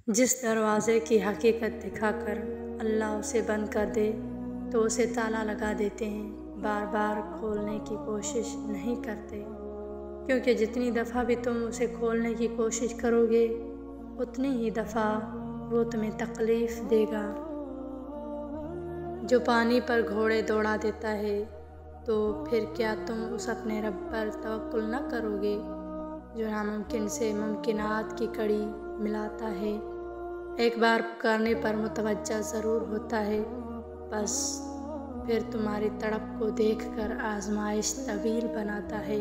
जिस दरवाज़े की हकीकत दिखाकर अल्लाह उसे बंद कर दे तो उसे ताला लगा देते हैं, बार बार खोलने की कोशिश नहीं करते, क्योंकि जितनी दफ़ा भी तुम उसे खोलने की कोशिश करोगे उतनी ही दफ़ा वो तुम्हें तकलीफ़ देगा। जो पानी पर घोड़े दौड़ा देता है, तो फिर क्या तुम उस अपने रब पर तवक्कुल न करोगे, जो नामुमकिन से मुमकिनात की कड़ी मिलाता है। एक बार पुकारने पर मुतवज्जा ज़रूर होता है, बस फिर तुम्हारी तड़प को देखकर आजमाइश तवील बनाता है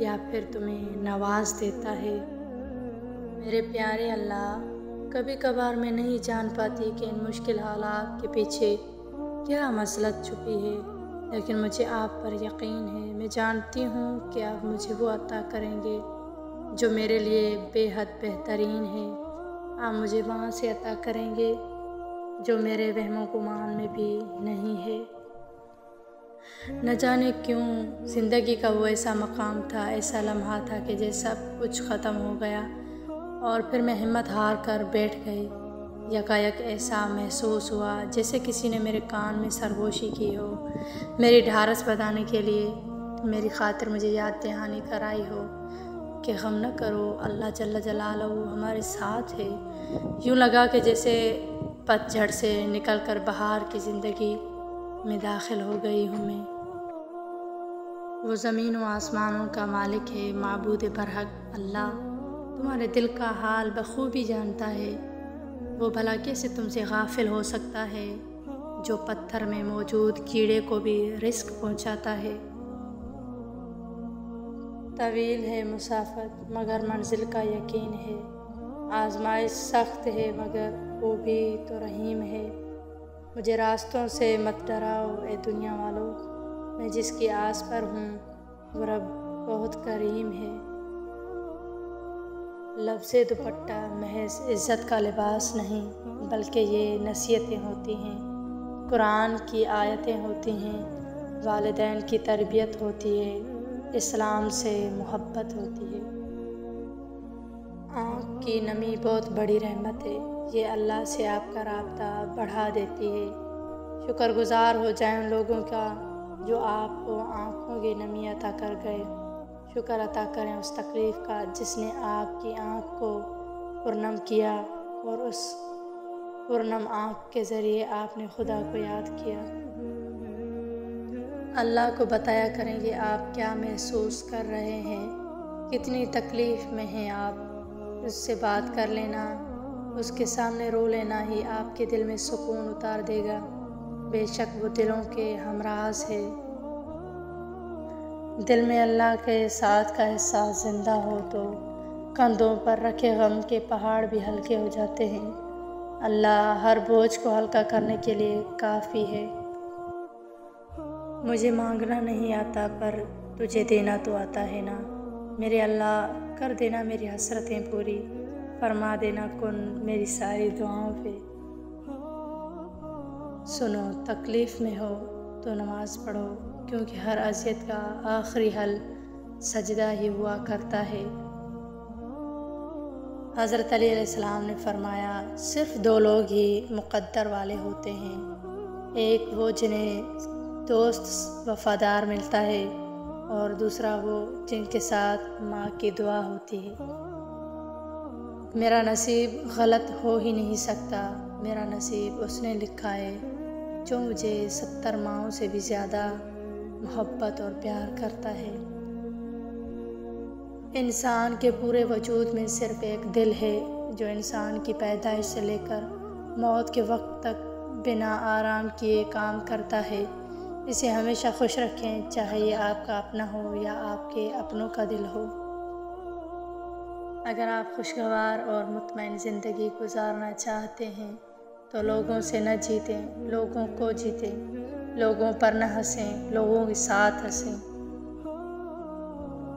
या फिर तुम्हें नवाज देता है। मेरे प्यारे अल्लाह, कभी कभार मैं नहीं जान पाती कि इन मुश्किल हालात के पीछे क्या मसलहत छुपी है, लेकिन मुझे आप पर यकीन है। मैं जानती हूँ कि आप मुझे वो अता करेंगे जो मेरे लिए बेहद बेहतरीन है। आप मुझे वहाँ से अता करेंगे जो मेरे वहमो गुमान में भी नहीं है। न जाने क्यों ज़िंदगी का वो ऐसा मकाम था, ऐसा लम्हा था कि जैसे सब कुछ ख़त्म हो गया और फिर मैं हिम्मत हार कर बैठ गई। यकायक ऐसा महसूस हुआ जैसे किसी ने मेरे कान में सरगोशी की हो, मेरी ढारस बताने के लिए, मेरी खातिर मुझे याद दहानी कराई हो कि गम न करो, अल्लाह जल्ल जलालहू हमारे साथ है। यूँ लगा कि जैसे पतझड़ से निकलकर बहार की ज़िंदगी में दाखिल हो गई हूँ मैं। वो ज़मीन व आसमानों का मालिक है, माबूद बरहक अल्लाह तुम्हारे दिल का हाल बखूबी जानता है। वो भला कैसे तुमसे गाफिल हो सकता है, जो पत्थर में मौजूद कीड़े को भी रिस्क पहुंचाता है। तवील है मुसाफत मगर मंजिल का यकीन है, आजमाइश सख्त है मगर वो भी तो रहीम है। मुझे रास्तों से मत डराओ ए दुनिया वालों, मैं जिसकी आस पर हूँ वो रब बहुत करीम है। लफ्ज़े दुपट्टा महज इज़्ज़त का लिबास नहीं, बल्कि ये नसीहतें होती हैं, कुरान की आयतें होती हैं, वालिदैन की तरबियत होती है, इस्लाम से मोहब्बत होती है। आँख की नमी बहुत बड़ी रहमत है, ये अल्लाह से आपका राब्ता बढ़ा देती है। शुक्रगुज़ार हो जाएं उन लोगों का जो आपको आँखों की नमी अता कर गए। शुक्र अता करें उस तकलीफ़ का जिसने आपकी आँख को पुरनम किया और उस पुरनम आँख के ज़रिए आपने खुदा को याद किया। अल्लाह को बताया करेंगे आप क्या महसूस कर रहे हैं, कितनी तकलीफ़ में हैं आप। उससे बात कर लेना, उसके सामने रो लेना ही आपके दिल में सुकून उतार देगा। बेशक वो दिलों के हमराज है। दिल में अल्लाह के साथ का एहसास ज़िंदा हो तो कंधों पर रखे गम के पहाड़ भी हल्के हो जाते हैं। अल्लाह हर बोझ को हल्का करने के लिए काफ़ी है। मुझे मांगना नहीं आता पर तुझे देना तो आता है ना। मेरे अल्लाह कर देना मेरी हसरतें पूरी, फरमा देना कुन मेरी सारी दुआओं पे। सुनो, तकलीफ़ में हो तो नमाज़ पढ़ो, क्योंकि हर अज़ियत का आखिरी हल सजदा ही हुआ करता है। हज़रत अली अलैहिस्सलाम ने फरमाया, सिर्फ़ दो लोग ही मुक़द्दर वाले होते हैं, एक वो जिन्हें दोस्त वफ़ादार मिलता है और दूसरा वो जिनके साथ माँ की दुआ होती है। मेरा नसीब गलत हो ही नहीं सकता, मेरा नसीब उसने लिखा है जो मुझे 70 माँओं से भी ज़्यादा मोहब्बत और प्यार करता है। इंसान के पूरे वजूद में सिर्फ़ एक दिल है जो इंसान की पैदाइश से लेकर मौत के वक्त तक बिना आराम किए काम करता है। इसे हमेशा खुश रखें, चाहे ये आपका अपना हो या आपके अपनों का दिल हो। अगर आप खुशगवार और मुतमईन ज़िंदगी गुजारना चाहते हैं तो लोगों से न जीतें, लोगों को जीतें। लोगों पर न हंसें, लोगों के साथ हंसें।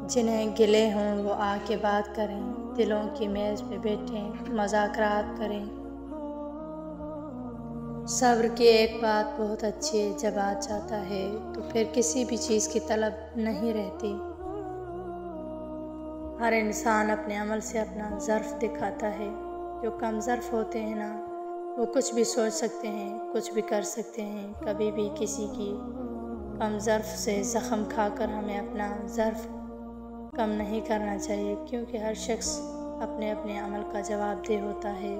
जिन्हें गिले हों वो आके बात करें, दिलों की मेज़ पे बैठें, मज़ाकरात करें। सब्र की एक बात बहुत अच्छी है, जब आ जाता है तो फिर किसी भी चीज़ की तलब नहीं रहती। हर इंसान अपने अमल से अपना ज़र्फ़ दिखाता है। जो कम ज़र्फ़ होते हैं ना, वो कुछ भी सोच सकते हैं, कुछ भी कर सकते हैं। कभी भी किसी की कम ज़र्फ़ से ज़ख़म खाकर हमें अपना ज़र्फ़ कम नहीं करना चाहिए, क्योंकि हर शख्स अपने अपने अमल का जवाबदेह होता है।